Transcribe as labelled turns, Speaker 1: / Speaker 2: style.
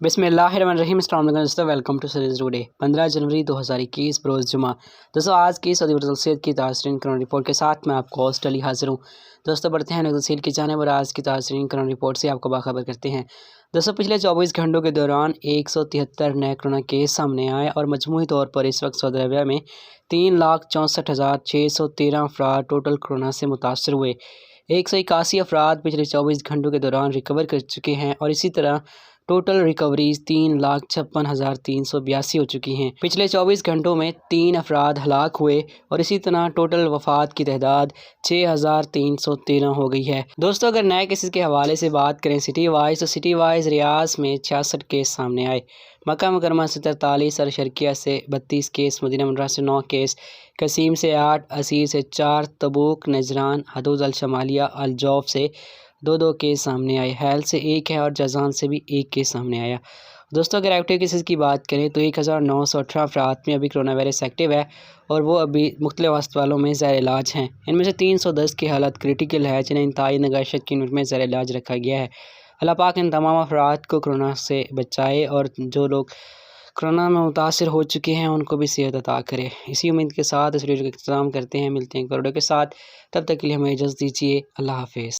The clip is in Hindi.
Speaker 1: बिस्मिल्लाहिर्रहमानिर्रहीम। अस्सलाम वालेकुम दोस्तों, वेलकम टू सीरीज टुडे। 15 जनवरी 2021 बरोज़ जुमा। दोस्तों आज की सऊदी तफसील की ताज़रीन करंट रिपोर्ट के साथ मैं आपको होस्ट अली हाजिर हूँ। दोस्तों बढ़ते हैं तफसील की जानिब और आज की ताज़रीन करंट रिपोर्ट से आपको बाखबर करते हैं। दोस्तों पिछले 24 घंटों के दौरान 173 नए कोरोना केस सामने आए और मजमूई तौर पर इस वक्त सऊदी अरबिया में 3,64,613 अफराद टोटल कोरोना से मुतासर हुए। 181 अफराद पिछले 24 घंटों के दौरान रिकवर कर चुके हैं और इसी तरह टोटल रिकवरीज 3,56,382 हो चुकी हैं। पिछले 24 घंटों में 3 अफराद हलाक हुए और इसी तरह टोटल वफ़ात की तादाद 6,313 हो गई है। दोस्तों अगर नए केसेस के हवाले से बात करें सिटी वाइज, तो सिटी वाइज रियाज में 66 केस सामने आए, मक्का मुकरमा से 43, अल-शर्किया से 32 केस, मदीना मुनव्वरा से 9 केस, कसीम से 8, असीर से 4, तबूक, नजरान, हदूद अल-शमालिया, अल-जौफ से 2 केस सामने आए, हैल से 1 है और जजान से भी 1 केस सामने आया। दोस्तों अगर एक्टिव केसेस की बात करें तो 1918 अफराद में अभी कोरोना वायरस एक्टिव है और वो अभी मुख्तलिफ अस्पतालों में ज़ैर इलाज हैं। इनमें से 310 की हालत क्रिटिकल है, जिन्हें इंतहाई नगाशत की यूनिट में ज़ैर इलाज रखा गया है। अल्लाह पाक इन तमाम अफराद को कोरोना से बचाए और जो लोग कोरोना में मुतासर हो चुके हैं उनको भी सेहत अता करे। इसी उम्मीद के साथ इस वीडियो का इख्तिताम करते हैं। मिलते हैं एक वीडियो के साथ, तब तक के लिए हमें इजाज़त दीजिए। अल्लाह हाफिज़।